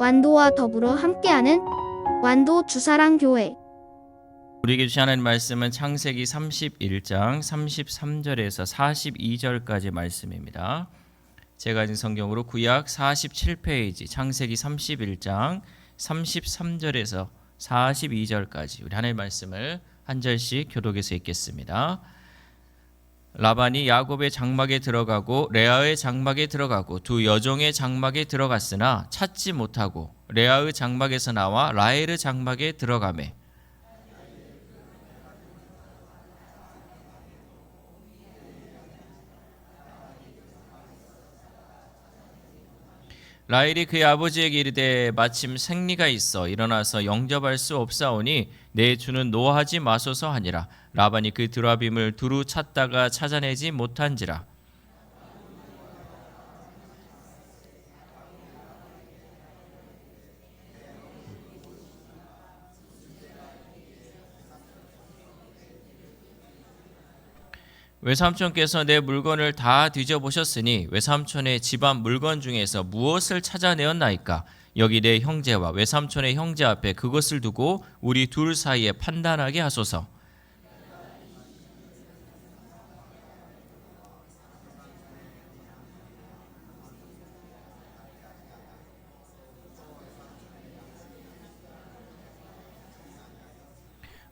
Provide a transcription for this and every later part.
완도와 더불어 함께하는 완도 주사랑교회. 우리에게 주신 하나님 말씀은 창세기 31장 33절에서 42절까지 말씀입니다. 제가 가진 성경으로 구약 47페이지 창세기 31장 33절에서 42절까지 우리 하나님의 말씀을 한 절씩 교독해서 읽겠습니다. 라반이 야곱의 장막에 들어가고 레아의 장막에 들어가고 두 여종의 장막에 들어갔으나 찾지 못하고 레아의 장막에서 나와 라헬의 장막에 들어가매 라헬이 그의 아버지에게 이르되 마침 생리가 있어 일어나서 영접할 수 없사오니 내 주는 노하지 마소서 하니라. 라반이 그 드라빔을 두루 찾다가 찾아내지 못한지라. 외삼촌께서 내 물건을 다 뒤져보셨으니 외삼촌의 집안 물건 중에서 무엇을 찾아내었나이까? 여기 내 형제와 외삼촌의 형제 앞에 그것을 두고 우리 둘 사이에 판단하게 하소서.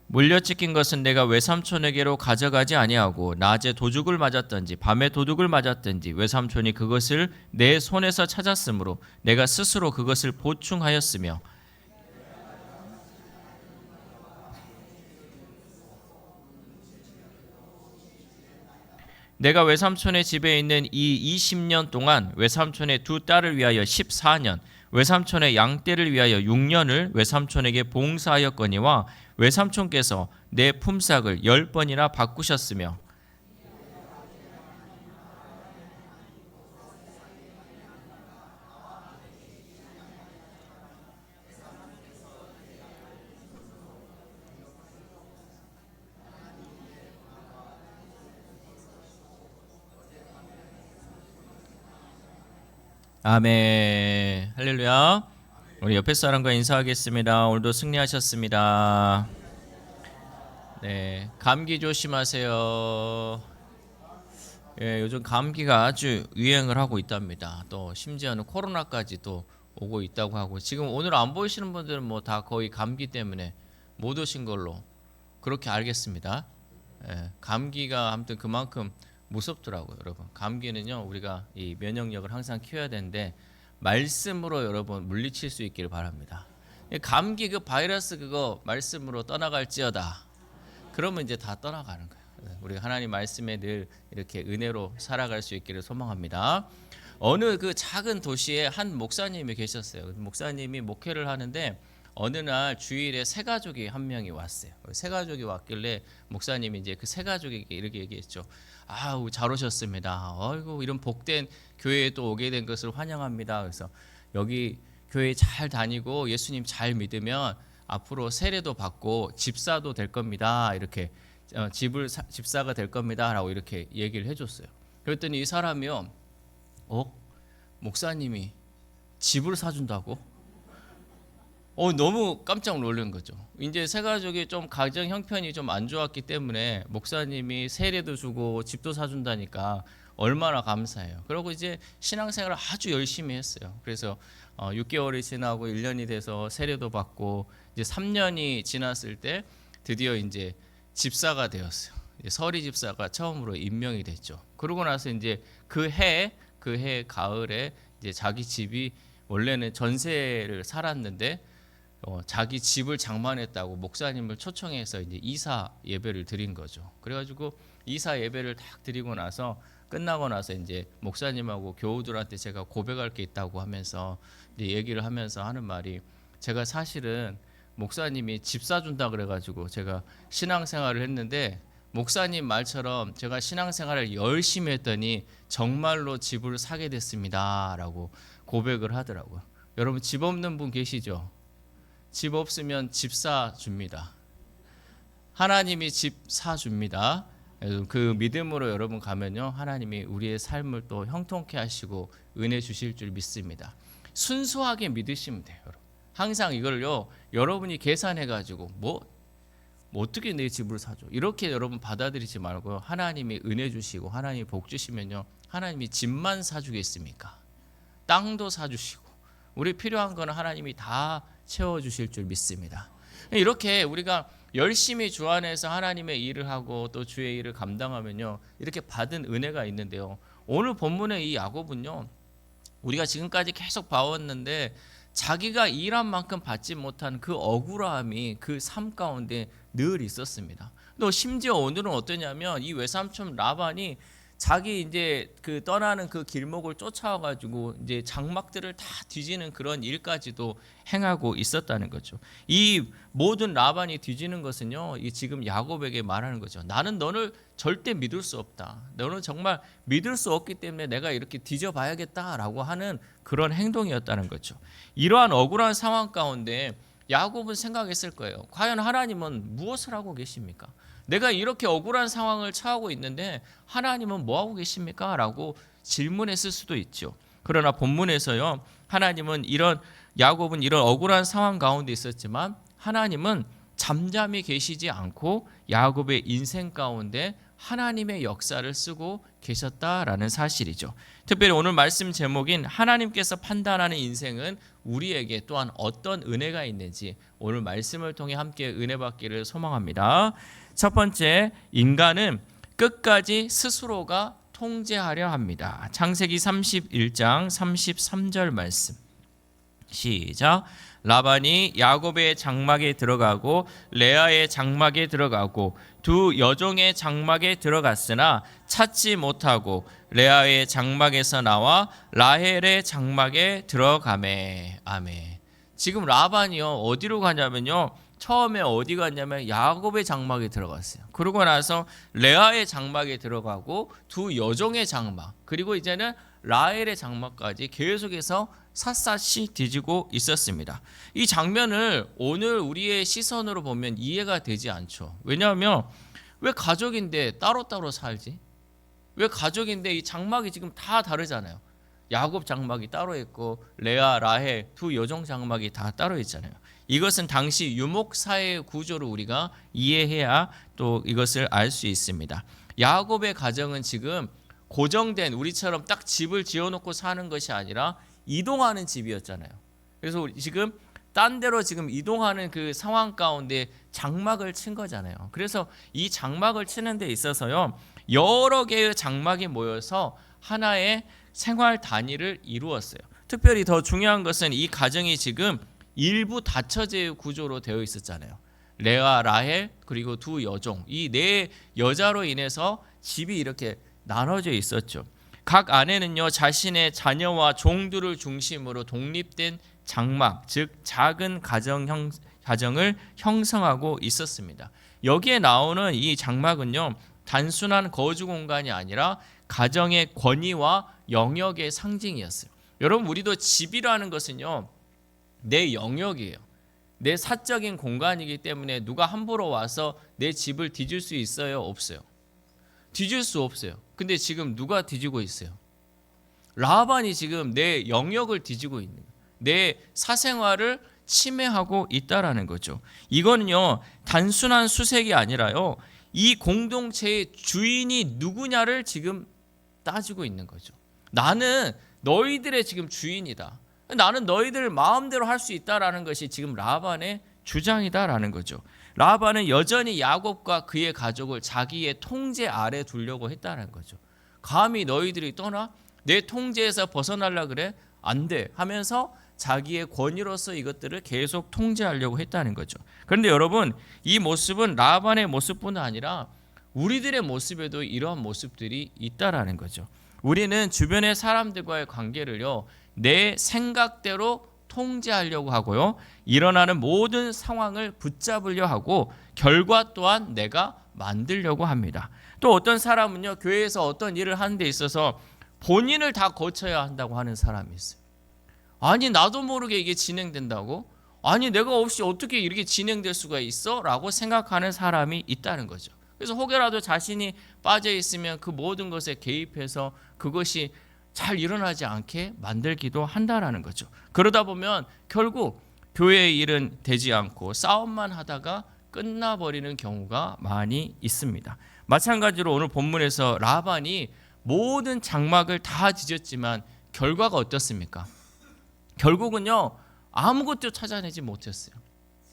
물려 찢긴 것은 내가 외삼촌에게로 가져가지 아니하고 낮에 도둑을 맞았든지 밤에 도둑을 맞았든지 외삼촌이 그것을 내 손에서 찾았으므로 내가 스스로 그것을 보충하였으며 내가 외삼촌의 집에 있는 이 20년 동안 외삼촌의 두 딸을 위하여 14년 외삼촌의 양떼를 위하여 6년을 외삼촌에게 봉사하였거니와 외삼촌께서 내 품삯을 10번이나 바꾸셨으며 아멘. 할렐루야. 우리 옆에 사람과 인사하겠습니다. 오늘도 승리하셨습니다. 네, 감기 조심하세요. 예, 요즘 감기가 아주 유행을 하고 있답니다. 또 심지어는 코로나까지 또 오고 있다고 하고 지금 오늘 안 보이시는 분들은 뭐 다 거의 감기 때문에 못 오신 걸로 그렇게 알겠습니다. 예, 감기가 아무튼 그만큼 무섭더라고요, 여러분. 감기는요, 우리가 이 면역력을 항상 키워야 되는데 말씀으로 여러분 물리칠 수 있기를 바랍니다. 감기 그 바이러스 그거 말씀으로 떠나갈지어다. 그러면 이제 다 떠나가는 거예요. 우리 하나님 말씀에 늘 이렇게 은혜로 살아갈 수 있기를 소망합니다. 어느 그 작은 도시에 한 목사님이 계셨어요. 목사님이 목회를 하는데 어느 날 주일에 세 가족이 한 명이 왔어요. 세 가족이 왔길래 목사님이 이제 그 세 가족에게 이렇게 얘기했죠. 아우 잘 오셨습니다. 아이고 이런 복된 교회에 또 오게 된 것을 환영합니다. 그래서 여기 교회 잘 다니고 예수님 잘 믿으면 앞으로 세례도 받고 집사도 될 겁니다. 이렇게 집사가 될 겁니다라고 이렇게 얘기를 해줬어요. 그랬더니 이 사람이요, 목사님이 집을 사준다고? 너무 깜짝 놀란 거죠. 이제 세 가족이 좀 가정 형편이 좀 안 좋았기 때문에 목사님이 세례도 주고 집도 사준다니까 얼마나 감사해요. 그리고 이제 신앙생활을 아주 열심히 했어요. 그래서 6개월이 지나고 1년이 돼서 세례도 받고 이제 3년이 지났을 때 드디어 이제 집사가 되었어요. 서리 집사가 처음으로 임명이 됐죠. 그러고 나서 이제 그 해 가을에 이제 자기 집이 원래는 전세를 살았는데 자기 집을 장만했다고 목사님을 초청해서 이제 이사 예배를 드린 거죠. 그래가지고 이사 예배를 딱 드리고 나서 끝나고 나서 이제 목사님하고 교우들한테 제가 고백할 게 있다고 하면서 이제 얘기를 하면서 하는 말이, 제가 사실은 목사님이 집 사준다 그래가지고 제가 신앙생활을 했는데 목사님 말처럼 제가 신앙생활을 열심히 했더니 정말로 집을 사게 됐습니다라고 고백을 하더라고요. 여러분 집 없는 분 계시죠? 집 없으면 집 사줍니다. 하나님이 집 사줍니다. 그 믿음으로 여러분 가면요, 하나님이 우리의 삶을 또 형통케 하시고 은혜 주실 줄 믿습니다. 순수하게 믿으시면 돼요. 여러분. 항상 이걸요 여러분이 계산해가지고 뭐 어떻게 내 집을 사줘 이렇게 여러분 받아들이지 말고요. 하나님이 은혜 주시고 하나님이 복 주시면요 하나님이 집만 사주겠습니까? 땅도 사주시고 우리 필요한 거는 하나님이 다 채워주실 줄 믿습니다. 이렇게 우리가 열심히 주 안에서 하나님의 일을 하고 또 주의 일을 감당하면요 이렇게 받은 은혜가 있는데요. 오늘 본문의 이 야곱은요 우리가 지금까지 계속 봐왔는데 자기가 일한 만큼 받지 못한 그 억울함이 그 삶 가운데 늘 있었습니다. 또 심지어 오늘은 어떠냐면 이 외삼촌 라반이 자기 이제 그 떠나는 그 길목을 쫓아와가지고 이제 장막들을 다 뒤지는 그런 일까지도 행하고 있었다는 거죠. 이 모든 라반이 뒤지는 것은요, 이 지금 야곱에게 말하는 거죠. 나는 너를 절대 믿을 수 없다. 너는 정말 믿을 수 없기 때문에 내가 이렇게 뒤져봐야겠다라고 하는 그런 행동이었다는 거죠. 이러한 억울한 상황 가운데 야곱은 생각했을 거예요. 과연 하나님은 무엇을 하고 계십니까? 내가 이렇게 억울한 상황을 처하고 있는데 하나님은 뭐 하고 계십니까? 라고 질문했을 수도 있죠. 그러나 본문에서요. 하나님은 야곱은 이런 억울한 상황 가운데 있었지만 하나님은 잠잠히 계시지 않고 야곱의 인생 가운데 하나님의 역사를 쓰고 계셨다라는 사실이죠. 특별히 오늘 말씀 제목인 하나님께서 판단하는 인생은 우리에게 또한 어떤 은혜가 있는지 오늘 말씀을 통해 함께 은혜 받기를 소망합니다. 첫 번째, 인간은 끝까지 스스로가 통제하려 합니다. 창세기 31장 33절 말씀 시작. 라반이 야곱의 장막에 들어가고 레아의 장막에 들어가고 두 여종의 장막에 들어갔으나 찾지 못하고 레아의 장막에서 나와 라헬의 장막에 들어가매. 아멘. 지금 라반이요 어디로 가냐면요 처음에 어디 갔냐면 야곱의 장막에 들어갔어요. 그러고 나서 레아의 장막에 들어가고 두 여종의 장막 그리고 이제는 라헬의 장막까지 계속해서 샅샅이 뒤지고 있었습니다. 이 장면을 오늘 우리의 시선으로 보면 이해가 되지 않죠. 왜냐하면 왜 가족인데 따로따로 살지? 왜 가족인데 이 장막이 지금 다 다르잖아요. 야곱 장막이 따로 있고 레아, 라헬 두 여종 장막이 다 따로 있잖아요. 이것은 당시 유목사회의 구조를 우리가 이해해야 또 이것을 알 수 있습니다. 야곱의 가정은 지금 고정된 우리처럼 딱 집을 지어놓고 사는 것이 아니라 이동하는 집이었잖아요. 그래서 지금 딴 데로 지금 이동하는 그 상황 가운데 장막을 친 거잖아요. 그래서 이 장막을 치는 데 있어서요 여러 개의 장막이 모여서 하나의 생활 단위를 이루었어요. 특별히 더 중요한 것은 이 가정이 지금 일부 다처제의 구조로 되어 있었잖아요. 레아, 라헬 그리고 두 여종 이 네 여자로 인해서 집이 이렇게 나눠져 있었죠. 각 아내는요 자신의 자녀와 종들을 중심으로 독립된 장막 즉 작은 가정을 형성하고 있었습니다. 여기에 나오는 이 장막은요 단순한 거주 공간이 아니라 가정의 권위와 영역의 상징이었어요. 여러분 우리도 집이라는 것은요 내 영역이에요. 내 사적인 공간이기 때문에 누가 함부로 와서 내 집을 뒤질 수 있어요? 없어요? 뒤질 수 없어요. 근데 지금 누가 뒤지고 있어요? 라반이 지금 내 영역을 뒤지고 있는 거예요. 내 사생활을 침해하고 있다라는 거죠. 이거는요 단순한 수색이 아니라요 이 공동체의 주인이 누구냐를 지금 따지고 있는 거죠. 나는 너희들의 지금 주인이다. 나는 너희들 마음대로 할 수 있다라는 것이 지금 라반의 주장이다라는 거죠. 라반은 여전히 야곱과 그의 가족을 자기의 통제 아래 두려고 했다는 거죠. 감히 너희들이 떠나? 내 통제에서 벗어나려 그래? 안 돼 하면서 자기의 권위로서 이것들을 계속 통제하려고 했다는 거죠. 그런데 여러분 이 모습은 라반의 모습뿐 아니라 우리들의 모습에도 이러한 모습들이 있다라는 거죠. 우리는 주변의 사람들과의 관계를요 내 생각대로 통제하려고 하고요 일어나는 모든 상황을 붙잡으려 하고 결과 또한 내가 만들려고 합니다. 또 어떤 사람은요 교회에서 어떤 일을 하는 데 있어서 본인을 다 거쳐야 한다고 하는 사람이 있어요. 아니 나도 모르게 이게 진행된다고? 아니 내가 없이 어떻게 이렇게 진행될 수가 있어? 라고 생각하는 사람이 있다는 거죠. 그래서 혹여라도 자신이 빠져 있으면 그 모든 것에 개입해서 그것이 잘 일어나지 않게 만들기도 한다라는 거죠. 그러다 보면 결국 교회의 일은 되지 않고 싸움만 하다가 끝나버리는 경우가 많이 있습니다. 마찬가지로 오늘 본문에서 라반이 모든 장막을 다 지졌지만 결과가 어떻습니까? 결국은요 아무것도 찾아내지 못했어요.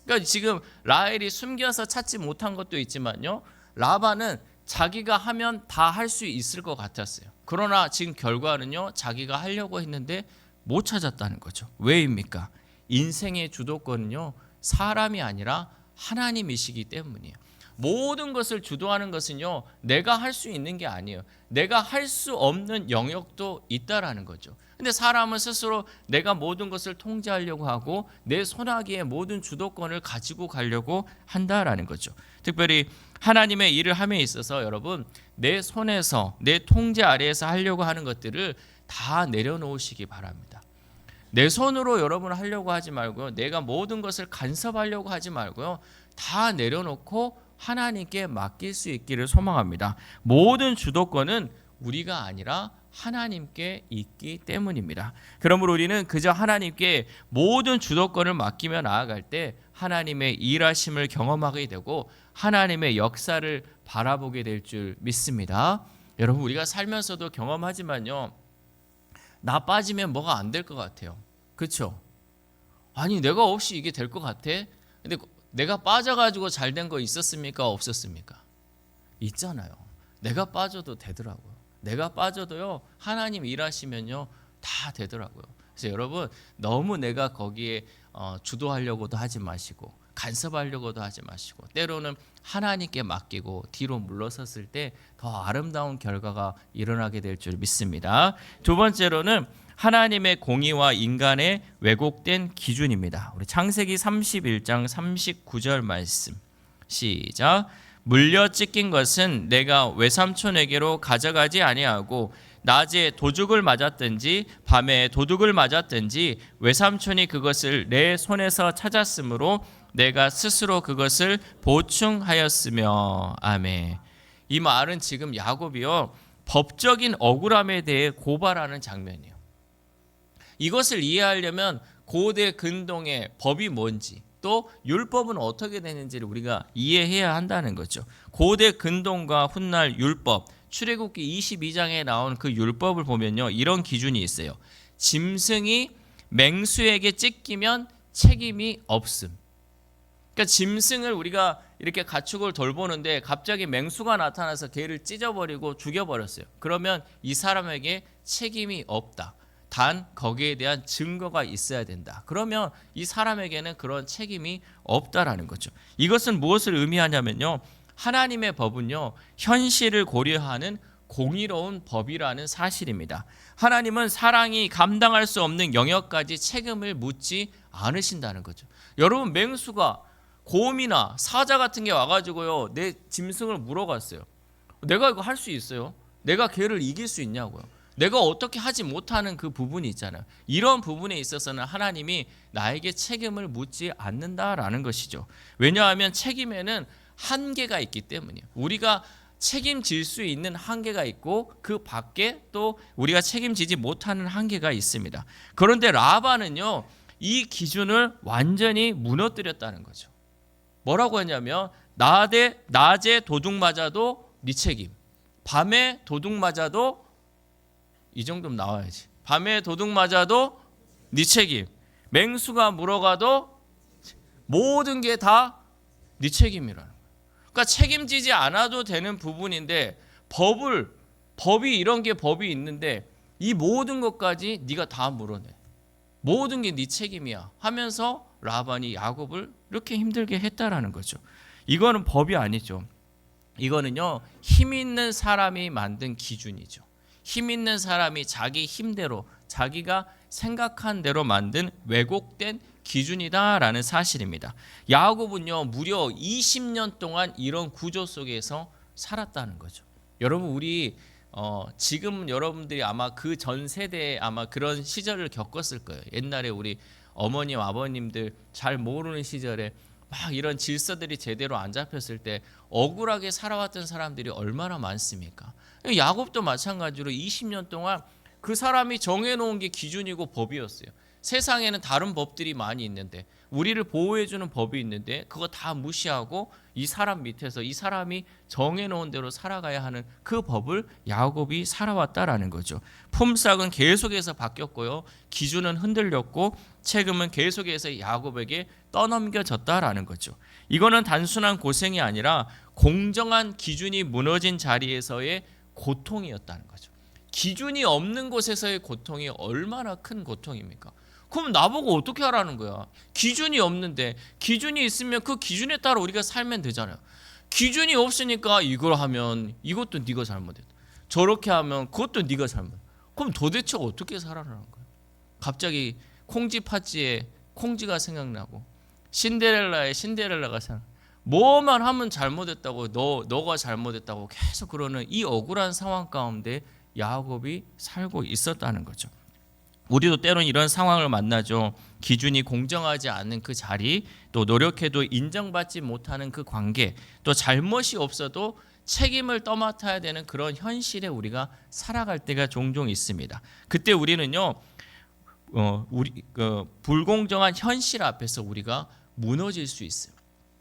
그러니까 지금 라헬이 숨겨서 찾지 못한 것도 있지만요, 라반은 자기가 하면 다 할 수 있을 것 같았어요. 그러나 지금 결과는요, 자기가 하려고 했는데 못 찾았다는 거죠. 왜입니까? 인생의 주도권은요, 사람이 아니라 하나님이시기 때문이에요. 모든 것을 주도하는 것은요, 내가 할 수 있는 게 아니에요. 내가 할 수 없는 영역도 있다라는 거죠. 근데 사람은 스스로 내가 모든 것을 통제하려고 하고 내 손아귀에 모든 주도권을 가지고 가려고 한다라는 거죠. 특별히 하나님의 일을 함에 있어서 여러분, 내 손에서 내 통제 아래에서 하려고 하는 것들을 다 내려놓으시기 바랍니다. 내 손으로 여러분 하려고 하지 말고요, 내가 모든 것을 간섭하려고 하지 말고요, 다 내려놓고 하나님께 맡길 수 있기를 소망합니다. 모든 주도권은 우리가 아니라 하나님께 있기 때문입니다. 그러므로 우리는 그저 하나님께 모든 주도권을 맡기며 나아갈 때 하나님의 일하심을 경험하게 되고 하나님의 역사를 바라보게 될 줄 믿습니다. 여러분, 우리가 살면서도 경험하지만요, 나 빠지면 뭐가 안 될 것 같아요. 그렇죠? 아니, 내가 없이 이게 될 것 같아? 근데 내가 빠져가지고 잘 된 거 있었습니까? 없었습니까? 있잖아요. 내가 빠져도 되더라고요. 내가 빠져도요, 하나님 일하시면요 다 되더라고요. 그래서 여러분, 너무 내가 거기에 주도하려고도 하지 마시고 간섭하려고도 하지 마시고 때로는 하나님께 맡기고 뒤로 물러섰을 때 더 아름다운 결과가 일어나게 될 줄 믿습니다. 두 번째로는 하나님의 공의와 인간의 왜곡된 기준입니다. 우리 창세기 31장 39절 말씀 시작. 물려 찢긴 것은 내가 외삼촌에게로 가져가지 아니하고 낮에 도둑을 맞았든지 밤에 도둑을 맞았든지 외삼촌이 그것을 내 손에서 찾았으므로 내가 스스로 그것을 보충하였으며. 아멘. 이 말은 지금 야곱이요 법적인 억울함에 대해 고발하는 장면이에요. 이것을 이해하려면 고대 근동의 법이 뭔지 또 율법은 어떻게 되는지를 우리가 이해해야 한다는 거죠. 고대 근동과 훗날 율법, 출애굽기 22장에 나온 그 율법을 보면요, 이런 기준이 있어요. 짐승이 맹수에게 찢기면 책임이 없음. 그러니까 짐승을 우리가 이렇게 가축을 돌보는데 갑자기 맹수가 나타나서 개를 찢어버리고 죽여버렸어요. 그러면 이 사람에게 책임이 없다. 단 거기에 대한 증거가 있어야 된다. 그러면 이 사람에게는 그런 책임이 없다라는 거죠. 이것은 무엇을 의미하냐면요, 하나님의 법은요 현실을 고려하는 공의로운 법이라는 사실입니다. 하나님은 사랑이 감당할 수 없는 영역까지 책임을 묻지 않으신다는 거죠. 여러분, 맹수가 곰이나 사자 같은 게 와가지고요 내 짐승을 물어갔어요. 내가 이거 할 수 있어요? 내가 걔를 이길 수 있냐고요. 내가 어떻게 하지 못하는 그 부분이 있잖아요. 이런 부분에 있어서는 하나님이 나에게 책임을 묻지 않는다라는 것이죠. 왜냐하면 책임에는 한계가 있기 때문이에요. 우리가 책임질 수 있는 한계가 있고 그 밖에 또 우리가 책임지지 못하는 한계가 있습니다. 그런데 라반은요 이 기준을 완전히 무너뜨렸다는 거죠. 뭐라고 했냐면 낮에 도둑 맞아도 네 책임, 밤에 도둑 맞아도 이 정도면 나와야지. 밤에 도둑 맞아도 네 책임, 맹수가 물어가도 모든 게 다 네 책임이라는 거야. 그러니까 책임지지 않아도 되는 부분인데 법이 이런 게 법이 있는데 이 모든 것까지 네가 다 물어내. 모든 게 네 책임이야 하면서 라반이 야곱을 이렇게 힘들게 했다라는 거죠. 이거는 법이 아니죠. 이거는요 힘 있는 사람이 만든 기준이죠. 힘 있는 사람이 자기 힘대로 자기가 생각한 대로 만든 왜곡된 기준이다라는 사실입니다. 야곱은요 무려 20년 동안 이런 구조 속에서 살았다는 거죠. 여러분, 우리 지금 여러분들이 아마 그 전 세대에 아마 그런 시절을 겪었을 거예요. 옛날에 우리 어머님 아버님들 잘 모르는 시절에 막 이런 질서들이 제대로 안 잡혔을 때 억울하게 살아왔던 사람들이 얼마나 많습니까? 야곱도 마찬가지로 20년 동안 그 사람이 정해놓은 게 기준이고 법이었어요. 세상에는 다른 법들이 많이 있는데, 우리를 보호해주는 법이 있는데 그거 다 무시하고 이 사람 밑에서 이 사람이 정해놓은 대로 살아가야 하는 그 법을 야곱이 살아왔다라는 거죠. 품삯은 계속해서 바뀌었고요, 기준은 흔들렸고 책임은 계속해서 야곱에게 떠넘겨졌다라는 거죠. 이거는 단순한 고생이 아니라 공정한 기준이 무너진 자리에서의 고통이었다는 거죠. 기준이 없는 곳에서의 고통이 얼마나 큰 고통입니까? 그럼 나보고 어떻게 하라는 거야? 기준이 없는데, 기준이 있으면 그 기준에 따라 우리가 살면 되잖아요. 기준이 없으니까 이걸 하면 이것도 네가 잘못했다, 저렇게 하면 그것도 네가 잘못. 그럼 도대체 어떻게 살아라는 거야? 갑자기 콩쥐 팥쥐에 콩쥐가 생각나고 신데렐라의 신데렐라가 생각. 뭐만 하면 잘못했다고, 너가 잘못했다고 계속 그러는 이 억울한 상황 가운데 야곱이 살고 있었다는 거죠. 우리도 때론 이런 상황을 만나죠. 기준이 공정하지 않은 그 자리, 또 노력해도 인정받지 못하는 그 관계, 또 잘못이 없어도 책임을 떠맡아야 되는 그런 현실에 우리가 살아갈 때가 종종 있습니다. 그때 우리는요, 불공정한 현실 앞에서 우리가 무너질 수 있어요.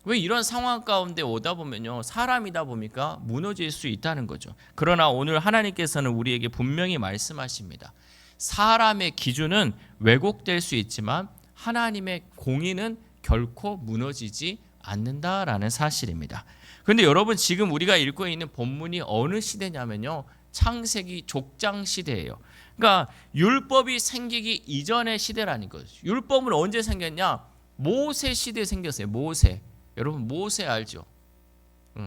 왜? 이런 상황 가운데 오다 보면요, 사람이다 보니까 무너질 수 있다는 거죠. 그러나 오늘 하나님께서는 우리에게 분명히 말씀하십니다. 사람의 기준은 왜곡될 수 있지만 하나님의 공의는 결코 무너지지 않는다라는 사실입니다. 그런데 여러분, 지금 우리가 읽고 있는 본문이 어느 시대냐면요, 창세기 족장 시대예요. 그러니까 율법이 생기기 이전의 시대라는 거죠. 율법은 언제 생겼냐? 모세 시대에 생겼어요. 모세. 여러분, 모세 알죠?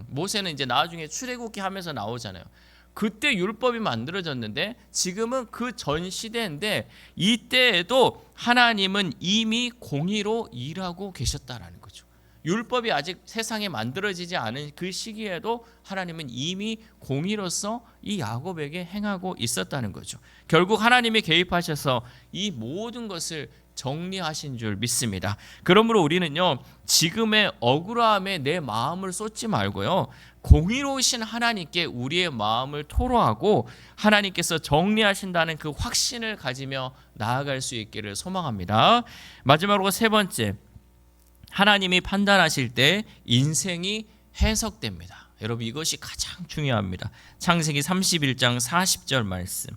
모세는 이제 나중에 출애굽기 하면서 나오잖아요. 그때 율법이 만들어졌는데 지금은 그 전 시대인데, 이때에도 하나님은 이미 공의로 일하고 계셨다라는 거죠. 율법이 아직 세상에 만들어지지 않은 그 시기에도 하나님은 이미 공의로서 이 야곱에게 행하고 있었다는 거죠. 결국 하나님이 개입하셔서 이 모든 것을 정리하신 줄 믿습니다. 그러므로 우리는요, 지금의 억울함에 내 마음을 쏟지 말고요, 공의로우신 하나님께 우리의 마음을 토로하고 하나님께서 정리하신다는 그 확신을 가지며 나아갈 수 있기를 소망합니다. 마지막으로 세 번째, 하나님이 판단하실 때 인생이 해석됩니다. 여러분, 이것이 가장 중요합니다. 창세기 31장 40절 말씀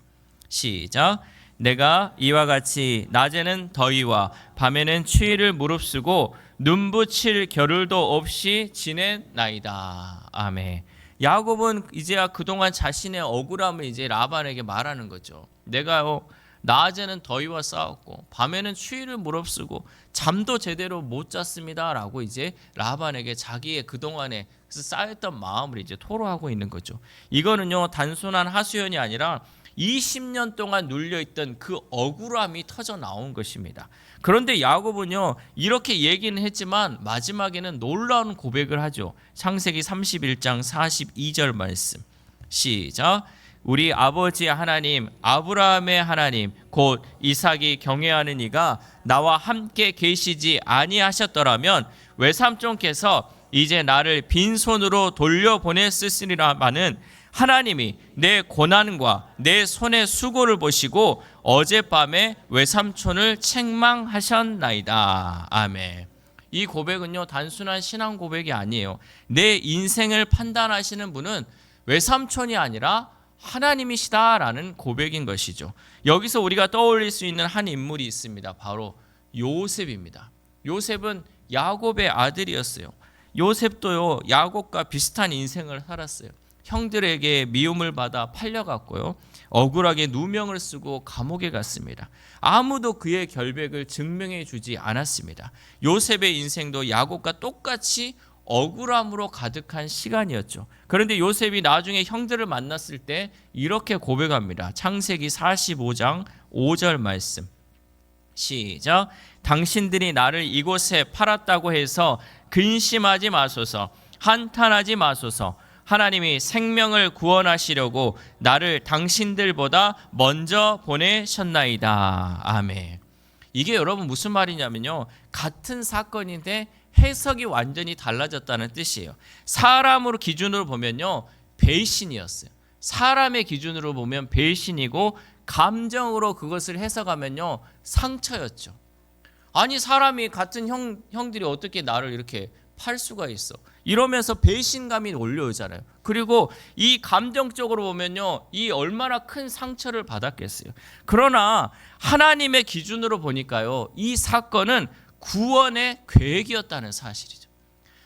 시작. 내가 이와 같이 낮에는 더위와 밤에는 추위를 무릅쓰고 눈붙일 겨를도 없이 지낸나이다. 아멘. 야곱은 이제야 그동안 자신의 억울함을 이제 라반에게 말하는 거죠. 내가요, 낮에는 더위와 싸웠고 밤에는 추위를 무릅쓰고 잠도 제대로 못 잤습니다라고 이제 라반에게 자기의 그동안에 쌓였던 마음을 이제 토로하고 있는 거죠. 이거는요, 단순한 하소연이 아니라 20년 동안 눌려있던 그 억울함이 터져 나온 것입니다. 그런데 야곱은요, 이렇게 얘기는 했지만 마지막에는 놀라운 고백을 하죠. 창세기 31장 42절 말씀 시작. 우리 아버지의 하나님 아브라함의 하나님 곧 이삭이 경외하는 이가 나와 함께 계시지 아니하셨더라면 외삼촌께서 이제 나를 빈손으로 돌려보냈으리라마는 하나님이 내 고난과 내 손의 수고를 보시고 어젯밤에 외삼촌을 책망하셨나이다. 아멘. 이 고백은요, 단순한 신앙 고백이 아니에요. 내 인생을 판단하시는 분은 외삼촌이 아니라 하나님이시다라는 고백인 것이죠. 여기서 우리가 떠올릴 수 있는 한 인물이 있습니다. 바로 요셉입니다. 요셉은 야곱의 아들이었어요. 요셉도요, 야곱과 비슷한 인생을 살았어요. 형들에게 미움을 받아 팔려갔고요, 억울하게 누명을 쓰고 감옥에 갔습니다. 아무도 그의 결백을 증명해 주지 않았습니다. 요셉의 인생도 야곱과 똑같이 억울함으로 가득한 시간이었죠. 그런데 요셉이 나중에 형들을 만났을 때 이렇게 고백합니다. 창세기 45장 5절 말씀 시작. 당신들이 나를 이곳에 팔았다고 해서 근심하지 마소서, 한탄하지 마소서. 하나님이 생명을 구원하시려고 나를 당신들보다 먼저 보내셨나이다. 아멘. 이게 여러분 무슨 말이냐면요, 같은 사건인데 해석이 완전히 달라졌다는 뜻이에요. 사람으로 기준으로 보면요, 배신이었어요. 사람의 기준으로 보면 배신이고, 감정으로 그것을 해석하면요, 상처였죠. 아니 사람이 같은 형들이 어떻게 나를 이렇게 팔 수가 있어. 이러면서 배신감이 올려오잖아요. 그리고 이 감정적으로 보면요, 이 얼마나 큰 상처를 받았겠어요. 그러나 하나님의 기준으로 보니까요, 이 사건은 구원의 계획이었다는 사실이죠.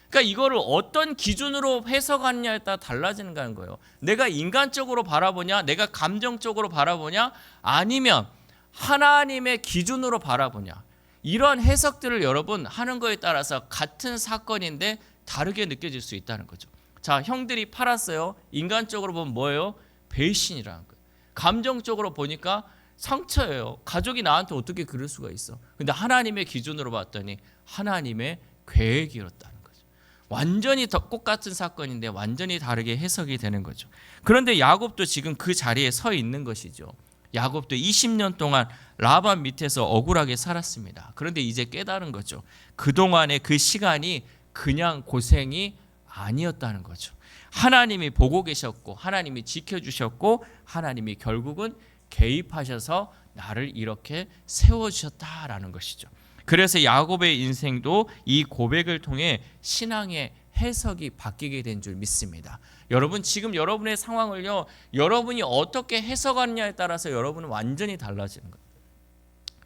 그러니까 이거를 어떤 기준으로 해석하느냐에 따라 달라지는 거예요. 내가 인간적으로 바라보냐, 내가 감정적으로 바라보냐, 아니면 하나님의 기준으로 바라보냐. 이런 해석들을 여러분 하는 거에 따라서 같은 사건인데 다르게 느껴질 수 있다는 거죠. 자, 형들이 팔았어요. 인간적으로 보면 뭐예요? 배신이라는 거예요. 감정적으로 보니까 상처예요. 가족이 나한테 어떻게 그럴 수가 있어. 근데 하나님의 기준으로 봤더니 하나님의 계획이었다는 거죠. 완전히 똑같은 사건인데 완전히 다르게 해석이 되는 거죠. 그런데 야곱도 지금 그 자리에 서 있는 것이죠. 야곱도 20년 동안 라반 밑에서 억울하게 살았습니다. 그런데 이제 깨달은 거죠. 그동안의 그 시간이 그냥 고생이 아니었다는 거죠. 하나님이 보고 계셨고 하나님이 지켜주셨고 하나님이 결국은 개입하셔서 나를 이렇게 세워주셨다라는 것이죠. 그래서 야곱의 인생도 이 고백을 통해 신앙의 해석이 바뀌게 된 줄 믿습니다. 여러분 지금 여러분의 상황을요, 여러분이 어떻게 해석하느냐에 따라서 여러분은 완전히 달라지는 거예요.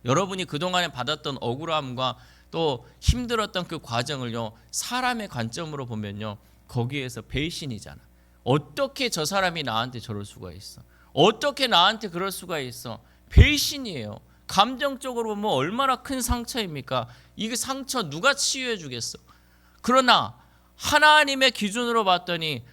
여러분이 그동안에 받았던 억울함과 또 힘들었던 그 과정을요, 사람의 관점으로 보면요, 거기에서 배신이잖아. 어떻게 저 사람이 나한테 저럴 수가 있어? 어떻게 나한테 그럴 수가 있어? 배신이에요. 감정적으로 보면 얼마나 큰 상처입니까? 이 상처 누가 치유해 주겠어? 그러나 하나님의 기준으로 봤더니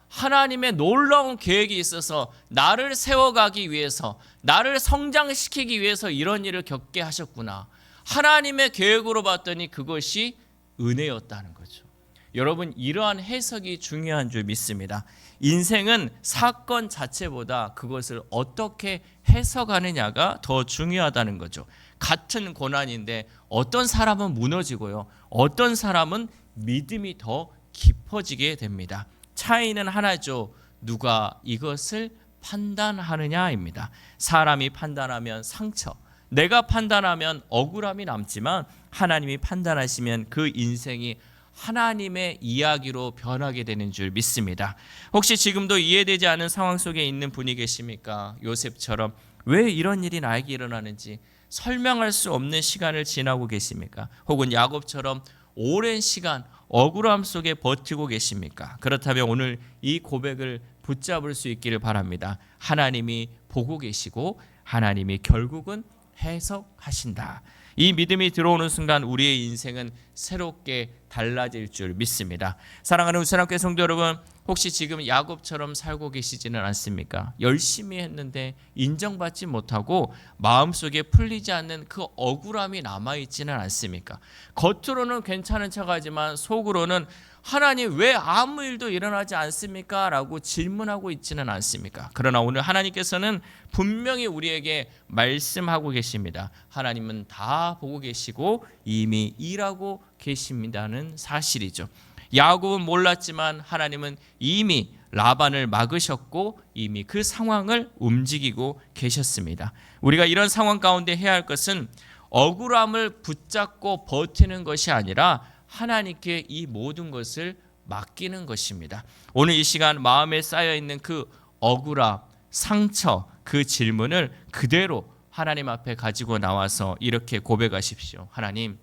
하나님의 놀라운 계획이 있어서 나를 세워가기 위해서, 나를 성장시키기 위해서 이런 일을 겪게 하셨구나. 하나님의 계획으로 봤더니 그것이 은혜였다는 거죠. 여러분 이러한 해석이 중요한 줄 믿습니다. 인생은 사건 자체보다 그것을 어떻게 해석하느냐가 더 중요하다는 거죠. 같은 고난인데 어떤 사람은 무너지고요, 어떤 사람은 믿음이 더 깊어지게 됩니다. 차이는 하나죠. 누가 이것을 판단하느냐입니다. 사람이 판단하면 상처, 내가 판단하면 억울함이 남지만 하나님이 판단하시면 그 인생이 하나님의 이야기로 변하게 되는 줄 믿습니다. 혹시 지금도 이해되지 않은 상황 속에 있는 분이 계십니까? 요셉처럼 왜 이런 일이 나에게 일어나는지 설명할 수 없는 시간을 지나고 계십니까? 혹은 야곱처럼 오랜 시간 억울함 속에 버티고 계십니까? 그렇다면 오늘 이 고백을 붙잡을 수 있기를 바랍니다. 하나님이 보고 계시고 하나님이 결국은 해석하신다. 이 믿음이 들어오는 순간 우리의 인생은 새롭게 달라질 줄 믿습니다. 사랑하는 우선학교회 성도 여러분, 혹시 지금 야곱처럼 살고 계시지는 않습니까? 열심히 했는데 인정받지 못하고 마음속에 풀리지 않는 그 억울함이 남아있지는 않습니까? 겉으로는 괜찮은 척하지만 속으로는 하나님 왜 아무 일도 일어나지 않습니까? 라고 질문하고 있지는 않습니까? 그러나 오늘 하나님께서는 분명히 우리에게 말씀하고 계십니다. 하나님은 다 보고 계시고 이미 일하고 계십니다는 사실이죠. 야곱은 몰랐지만 하나님은 이미 라반을 막으셨고 이미 그 상황을 움직이고 계셨습니다. 우리가 이런 상황 가운데 해야 할 것은 억울함을 붙잡고 버티는 것이 아니라 하나님께 이 모든 것을 맡기는 것입니다. 오늘 이 시간 마음에 쌓여있는 그 억울함, 상처, 그 질문을 그대로 하나님 앞에 가지고 나와서 이렇게 고백하십시오. 하나님,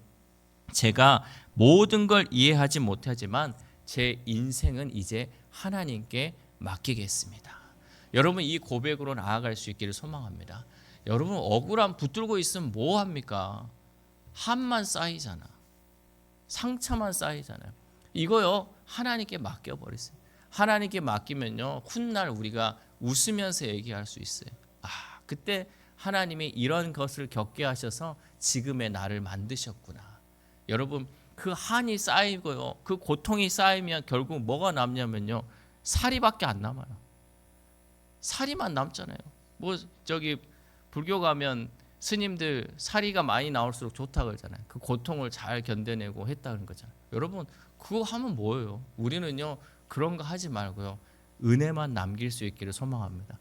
제가 모든 걸 이해하지 못하지만 제 인생은 이제 하나님께 맡기겠습니다. 여러분 이 고백으로 나아갈 수 있기를 소망합니다. 여러분 억울함 붙들고 있으면 뭐 합니까? 한만 쌓이잖아. 상처만 쌓이잖아요. 이거요 하나님께 맡겨버리세요. 하나님께 맡기면요 훗날 우리가 웃으면서 얘기할 수 있어요. 그때 하나님이 이런 것을 겪게 하셔서 지금의 나를 만드셨구나. 여러분 그 한이 쌓이고요, 그 고통이 쌓이면 결국 뭐가 남냐면요 살이밖에 안 남아요. 살이만 남잖아요. 뭐 저기 불교 가면 스님들 살이가 많이 나올수록 좋다 그러잖아요. 그 고통을 잘 견뎌내고 했다는 거잖아요. 여러분 그거 하면 뭐예요? 우리는요 그런 거 하지 말고요 은혜만 남길 수 있기를 소망합니다.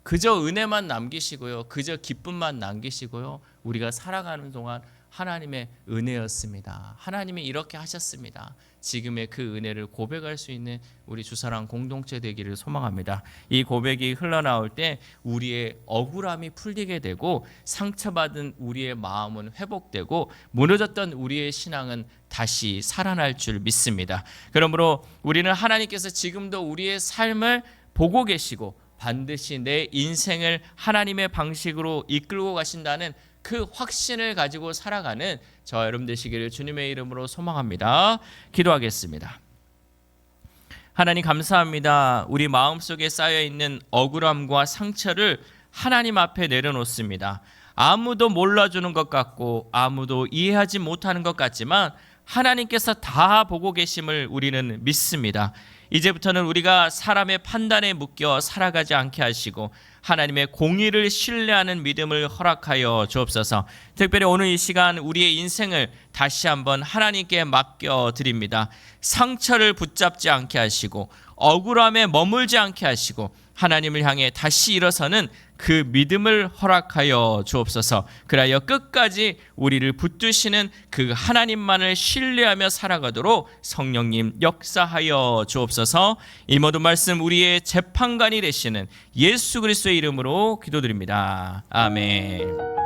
그저 은혜만 남기시고요. 그저 기쁨만 남기시고요. 우리가 살아가는 동안 하나님의 은혜였습니다. 하나님이 이렇게 하셨습니다. 지금의 그 은혜를 고백할 수 있는 우리 주사랑 공동체 되기를 소망합니다. 이 고백이 흘러나올 때 우리의 억울함이 풀리게 되고 상처받은 우리의 마음은 회복되고 무너졌던 우리의 신앙은 다시 살아날 줄 믿습니다. 그러므로 우리는 하나님께서 지금도 우리의 삶을 보고 계시고 반드시 내 인생을 하나님의 방식으로 이끌고 가신다는 그 확신을 가지고 살아가는 저와 여러분 되시기를 주님의 이름으로 소망합니다. 기도하겠습니다. 하나님 감사합니다. 우리 마음속에 쌓여있는 억울함과 상처를 하나님 앞에 내려놓습니다. 아무도 몰라주는 것 같고 아무도 이해하지 못하는 것 같지만 하나님께서 다 보고 계심을 우리는 믿습니다. 이제부터는 우리가 사람의 판단에 묶여 살아가지 않게 하시고 하나님의 공의를 신뢰하는 믿음을 허락하여 주옵소서. 특별히 오늘 이 시간 우리의 인생을 다시 한번 하나님께 맡겨드립니다. 상처를 붙잡지 않게 하시고 억울함에 머물지 않게 하시고 하나님을 향해 다시 일어서는 그 믿음을 허락하여 주옵소서. 그리하여 끝까지 우리를 붙드시는 그 하나님만을 신뢰하며 살아가도록 성령님 역사하여 주옵소서. 이 모든 말씀 우리의 재판관이 되시는 예수 그리스도의 이름으로 기도드립니다. 아멘.